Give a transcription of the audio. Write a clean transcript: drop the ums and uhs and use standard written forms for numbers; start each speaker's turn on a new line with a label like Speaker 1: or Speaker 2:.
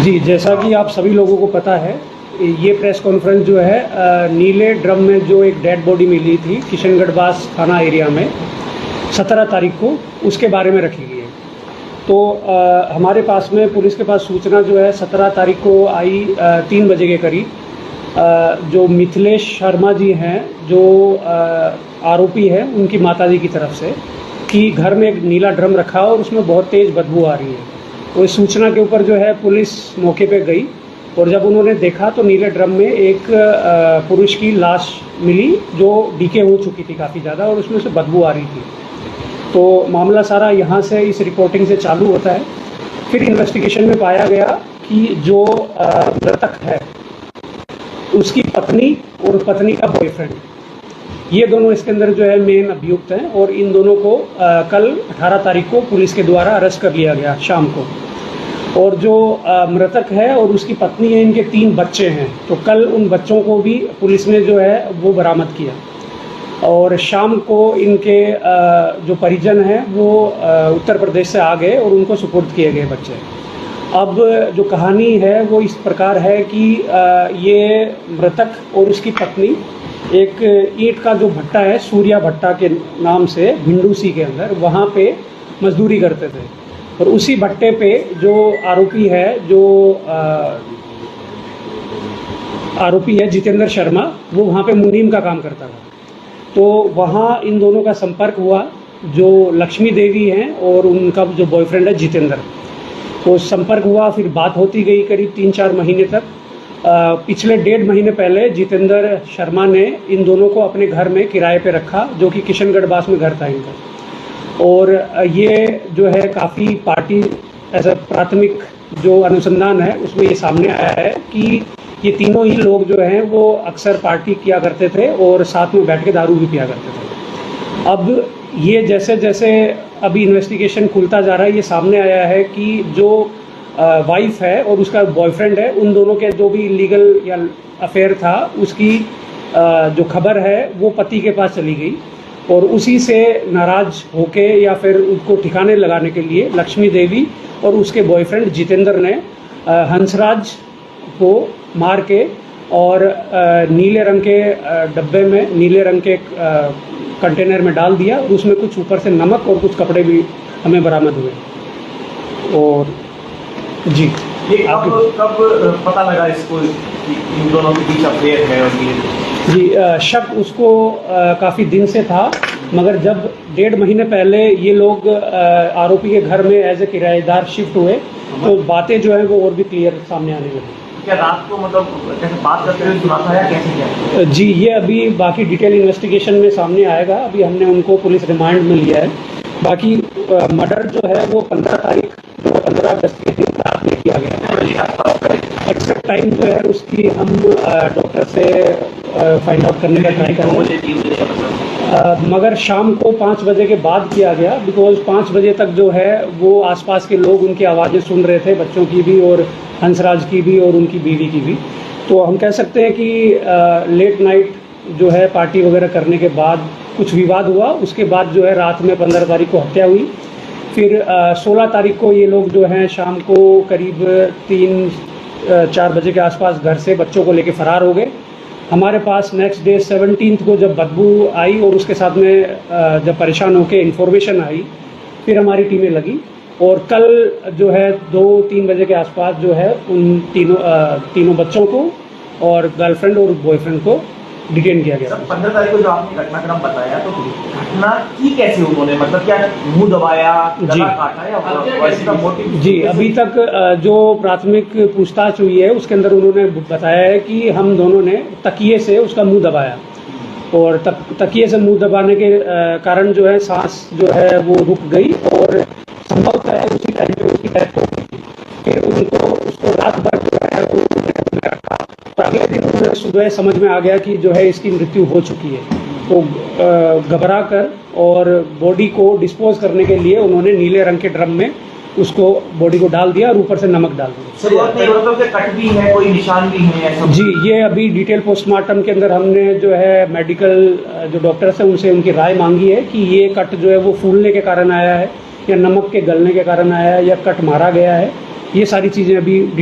Speaker 1: जी, जैसा कि आप सभी लोगों को पता है, ये प्रेस कॉन्फ्रेंस जो है नीले ड्रम में जो एक डेड बॉडी मिली थी किशनगढ़बास थाना एरिया में 17 तारीख को, उसके बारे में रखी गई है। तो हमारे पास में पुलिस के पास सूचना जो है 17 तारीख को आई 3 बजे के करीब। जो मिथिलेश शर्मा जी हैं, जो आरोपी है, उनकी माताजी की तरफ से कि घर में एक नीला ड्रम रखा और उसमें बहुत तेज़ बदबू आ रही है। तो इस सूचना के ऊपर जो है पुलिस मौके पे गई और जब उन्होंने देखा तो नीले ड्रम में एक पुरुष की लाश मिली जो डीके हो चुकी थी काफ़ी ज़्यादा और उसमें से बदबू आ रही थी। तो मामला सारा यहाँ से इस रिपोर्टिंग से चालू होता है। फिर इन्वेस्टिगेशन में पाया गया कि जो मृतक है उसकी पत्नी और पत्नी का बॉयफ्रेंड, ये दोनों इसके अंदर जो है मेन अभियुक्त हैं और इन दोनों को कल 18 तारीख को पुलिस के द्वारा अरेस्ट कर लिया गया शाम को। और जो मृतक है और उसकी पत्नी है, इनके 3 बच्चे हैं, तो कल उन बच्चों को भी पुलिस ने जो है वो बरामद किया और शाम को इनके जो परिजन हैं वो उत्तर प्रदेश से आ गए और उनको सुपुर्द किए गए बच्चे। अब जो कहानी है वो इस प्रकार है कि ये मृतक और उसकी पत्नी एक ईंट का जो भट्टा है, सूर्या भट्टा के नाम से भिंडूसी के अंदर, वहाँ पे मजदूरी करते थे। और उसी भट्टे पे जो आरोपी है, जो आरोपी है जितेंद्र शर्मा, वो वहाँ पे मुनीम का काम करता था। तो वहाँ इन दोनों का संपर्क हुआ, जो लक्ष्मी देवी हैं और उनका जो बॉयफ्रेंड है जितेंद्र, तो संपर्क हुआ। फिर बात होती गई करीब 3-4 महीने तक। पिछले 1.5 महीने पहले जितेंद्र शर्मा ने इन दोनों को अपने घर में किराए पे रखा, जो कि किशनगढ़बास में घर था इनका। और ये जो है काफ़ी पार्टी ऐसा प्राथमिक जो अनुसंधान है उसमें ये सामने आया है कि ये तीनों ही लोग जो हैं वो अक्सर पार्टी किया करते थे और साथ में बैठ के दारू भी पिया करते थे। अब ये जैसे जैसे अभी इन्वेस्टिगेशन खुलता जा रहा है, ये सामने आया है कि जो वाइफ है और उसका बॉयफ्रेंड है, उन दोनों के जो भी इलीगल या अफेयर था उसकी जो खबर है वो पति के पास चली गई और उसी से नाराज होके या फिर उसको ठिकाने लगाने के लिए लक्ष्मी देवी और उसके बॉयफ्रेंड जितेंद्र ने हंसराज को मार के और नीले रंग के डब्बे में, नीले रंग के कंटेनर में डाल दिया और उसमें कुछ ऊपर से नमक और कुछ कपड़े भी हमें बरामद हुए। और जी,
Speaker 2: ये कब पता लगा इसको इन दोनों के बीच अफेयर है? और ये
Speaker 1: जी, शक उसको काफ़ी दिन से था, मगर जब 1.5 महीने पहले ये लोग आरोपी के घर में एज ए किराएदार शिफ्ट हुए तो बातें जो है वो और भी क्लियर सामने आने लगी।
Speaker 2: क्या रात को मतलब कैसे बात करते हुए सुना था या कैसे क्या?
Speaker 1: जी, ये अभी बाकी डिटेल इन्वेस्टिगेशन में सामने आएगा। अभी हमने उनको पुलिस रिमांड में लिया है। बाकी मर्डर जो है वो 15 तारीख 15 अगस्त के दिन रात में किया गया है। एक्सेक्ट टाइम जो है उसकी हम डॉक्टर से फाइंड आउट करने का ट्राई करेंगे, मगर शाम को 5 बजे के बाद किया गया, बिकॉज 5 बजे तक जो है वो आसपास के लोग उनकी आवाज़ें सुन रहे थे, बच्चों की भी और हंसराज की भी और उनकी बीवी की भी। तो हम कह सकते हैं कि लेट नाइट जो है पार्टी वगैरह करने के बाद कुछ विवाद हुआ। उसके बाद जो है रात में 15 तारीख को हत्या हुई। फिर 16 तारीख को ये लोग जो हैं शाम को करीब 3-4 बजे के आसपास घर से बच्चों को लेके फ़रार हो गए। हमारे पास नेक्स्ट डे 17 को जब बदबू आई और उसके साथ में जब परेशान होकर इन्फॉर्मेशन आई, फिर हमारी टीमें लगी और कल जो है 2-3 बजे के आसपास जो है उन तीनों बच्चों को और गर्लफ्रेंड और बॉयफ्रेंड को डिटेन किया गया।
Speaker 2: 15 तारीख को जो आपने घटनाक्रम बताया, तो घटना की कैसे उन्होंने, मतलब क्या मुंह दबाया, गला काटा या इसका मोटिव? जी,
Speaker 1: अभी तक जो प्राथमिक पूछताछ हुई है उसके अंदर उन्होंने बताया है कि हम दोनों ने तकिए से उसका मुंह दबाया और तकिए से मुंह दबाने के कारण जो है सांस जो है वो रुक गई और संभवतः है उसी टाइम पे उसकी डेथ हो गई। फिर उसको रात भर जो है वो रखा और अगले दिन उन्हें सुबह समझ में आ गया कि जो है इसकी मृत्यु हो चुकी है। तो घबरा कर और बॉडी को डिस्पोज करने के लिए उन्होंने नीले रंग के ड्रम में उसको बॉडी को डाल दिया और ऊपर से नमक डाल दिया।
Speaker 2: शुरुआत में मतलब कि कट भी है, कोई निशान भी है ऐसा?
Speaker 1: जी, ये अभी डिटेल पोस्टमार्टम के अंदर हमने जो है मेडिकल जो डॉक्टर्स हैं उनसे उनकी राय मांगी है कि ये कट जो है वो फूलने के कारण आया है या नमक के गलने के कारण आया है या कट मारा गया है। ये सारी चीज़ें अभी